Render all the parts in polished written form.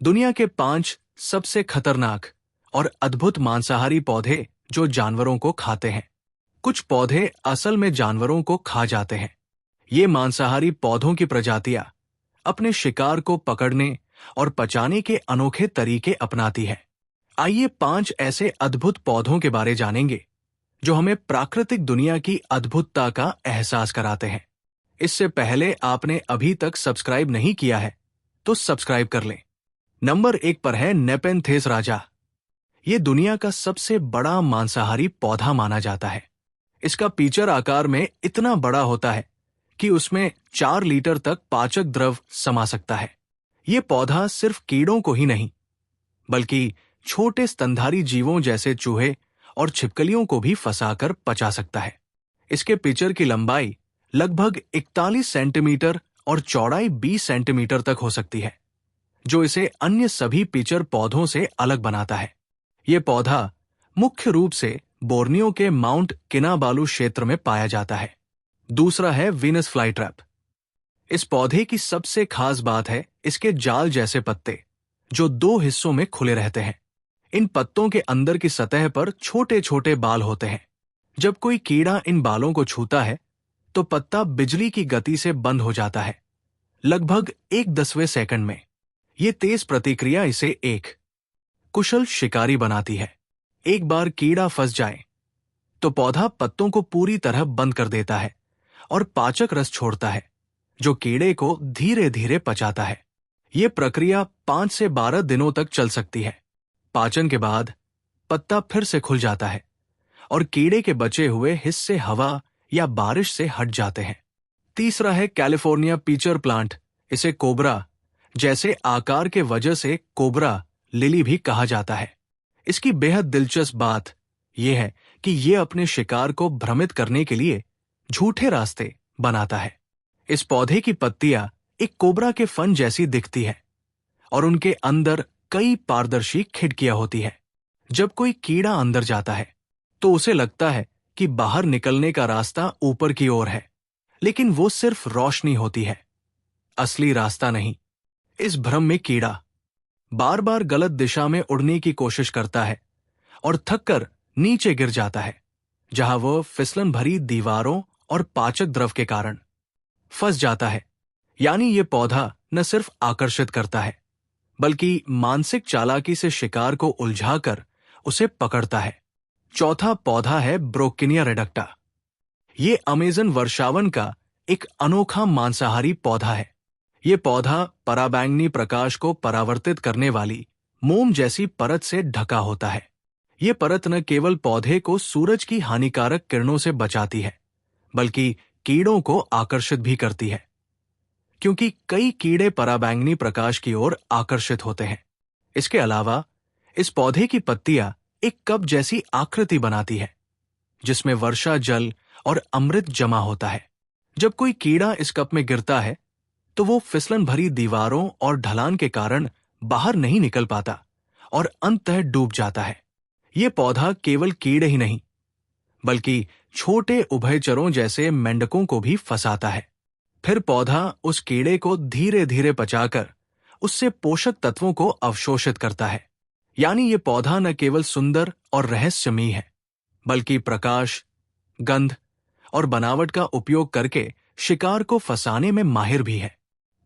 दुनिया के 5 सबसे खतरनाक और अद्भुत मांसाहारी पौधे जो जानवरों को खाते हैं। कुछ पौधे असल में जानवरों को खा जाते हैं। ये मांसाहारी पौधों की प्रजातियां अपने शिकार को पकड़ने और पचाने के अनोखे तरीके अपनाती है। आइए 5 ऐसे अद्भुत पौधों के बारे जानेंगे जो हमें प्राकृतिक दुनिया की अद्भुतता का एहसास कराते हैं। इससे पहले आपने अभी तक सब्सक्राइब नहीं किया है तो सब्सक्राइब कर लें। नंबर 1 पर है नेपेंथेस राजा। ये दुनिया का सबसे बड़ा मांसाहारी पौधा माना जाता है। इसका पीचर आकार में इतना बड़ा होता है कि उसमें 4 लीटर तक पाचक द्रव समा सकता है। ये पौधा सिर्फ कीड़ों को ही नहीं बल्कि छोटे स्तनधारी जीवों जैसे चूहे और छिपकलियों को भी फंसाकर पचा सकता है। इसके पिचर की लंबाई लगभग 41 सेंटीमीटर और चौड़ाई 20 सेंटीमीटर तक हो सकती है, जो इसे अन्य सभी पिचर पौधों से अलग बनाता है। यह पौधा मुख्य रूप से बोर्नियो के माउंट किनाबालू क्षेत्र में पाया जाता है। दूसरा है वीनस फ्लाईट्रैप। इस पौधे की सबसे खास बात है इसके जाल जैसे पत्ते, जो 2 हिस्सों में खुले रहते हैं। इन पत्तों के अंदर की सतह पर छोटे छोटे बाल होते हैं। जब कोई कीड़ा इन बालों को छूता है तो पत्ता बिजली की गति से बंद हो जाता है, लगभग 1/10वें सेकंड में। ये तेज प्रतिक्रिया इसे एक कुशल शिकारी बनाती है। एक बार कीड़ा फंस जाए तो पौधा पत्तों को पूरी तरह बंद कर देता है और पाचक रस छोड़ता है, जो कीड़े को धीरे धीरे पचाता है। यह प्रक्रिया 5 से 12 दिनों तक चल सकती है। पाचन के बाद पत्ता फिर से खुल जाता है और कीड़े के बचे हुए हिस्से हवा या बारिश से हट जाते हैं। तीसरा है कैलिफोर्निया पीचर प्लांट। इसे कोबरा जैसे आकार के वजह से कोबरा लिली भी कहा जाता है। इसकी बेहद दिलचस्प बात यह है कि यह अपने शिकार को भ्रमित करने के लिए झूठे रास्ते बनाता है। इस पौधे की पत्तियां एक कोबरा के फन जैसी दिखती है और उनके अंदर कई पारदर्शी खिड़कियां होती है। जब कोई कीड़ा अंदर जाता है तो उसे लगता है कि बाहर निकलने का रास्ता ऊपर की ओर है, लेकिन वो सिर्फ रोशनी होती है, असली रास्ता नहीं। इस भ्रम में कीड़ा बार बार गलत दिशा में उड़ने की कोशिश करता है और थककर नीचे गिर जाता है, जहां वो फिसलन भरी दीवारों और पाचक द्रव के कारण फंस जाता है। यानी ये पौधा न सिर्फ आकर्षित करता है बल्कि मानसिक चालाकी से शिकार को उलझाकर उसे पकड़ता है। चौथा पौधा है ब्रोकिनिया रेडक्टा। ये अमेजन वर्षावन का एक अनोखा मांसाहारी पौधा है। ये पौधा पराबैंगनी प्रकाश को परावर्तित करने वाली मोम जैसी परत से ढका होता है। ये परत न केवल पौधे को सूरज की हानिकारक किरणों से बचाती है बल्कि कीड़ों को आकर्षित भी करती है, क्योंकि कई कीड़े पराबैंगनी प्रकाश की ओर आकर्षित होते हैं। इसके अलावा इस पौधे की पत्तियां एक कप जैसी आकृति बनाती है, जिसमें वर्षा जल और अमृत जमा होता है। जब कोई कीड़ा इस कप में गिरता है तो वो फिसलन भरी दीवारों और ढलान के कारण बाहर नहीं निकल पाता और अंततः डूब जाता है। ये पौधा केवल कीड़े ही नहीं बल्कि छोटे उभयचरों जैसे मेंढकों को भी फंसाता है। फिर पौधा उस कीड़े को धीरे धीरे पचाकर उससे पोषक तत्वों को अवशोषित करता है। यानी ये पौधा न केवल सुंदर और रहस्यमयी है बल्कि प्रकाश, गंध और बनावट का उपयोग करके शिकार को फंसाने में माहिर भी है।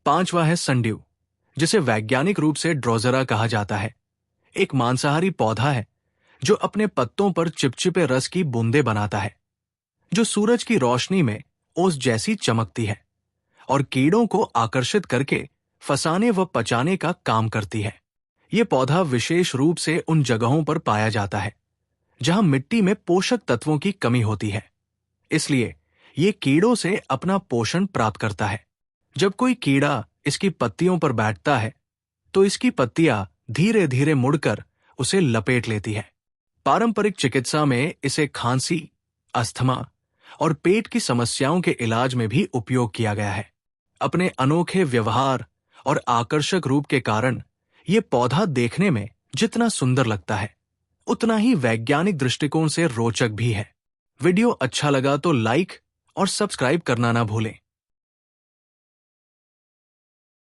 5वां है सनड्यू, जिसे वैज्ञानिक रूप से ड्रोजेरा कहा जाता है। एक मांसाहारी पौधा है जो अपने पत्तों पर चिपचिपे रस की बूंदें बनाता है, जो सूरज की रोशनी में ओस जैसी चमकती है और कीड़ों को आकर्षित करके फंसाने व पचाने का काम करती है। ये पौधा विशेष रूप से उन जगहों पर पाया जाता है जहां मिट्टी में पोषक तत्वों की कमी होती है, इसलिए ये कीड़ों से अपना पोषण प्राप्त करता है। जब कोई कीड़ा इसकी पत्तियों पर बैठता है तो इसकी पत्तियां धीरे धीरे मुड़कर उसे लपेट लेती है। पारंपरिक चिकित्सा में इसे खांसी, अस्थमा और पेट की समस्याओं के इलाज में भी उपयोग किया गया है। अपने अनोखे व्यवहार और आकर्षक रूप के कारण ये पौधा देखने में जितना सुंदर लगता है उतना ही वैज्ञानिक दृष्टिकोण से रोचक भी है। वीडियो अच्छा लगा तो लाइक और सब्सक्राइब करना ना भूलें।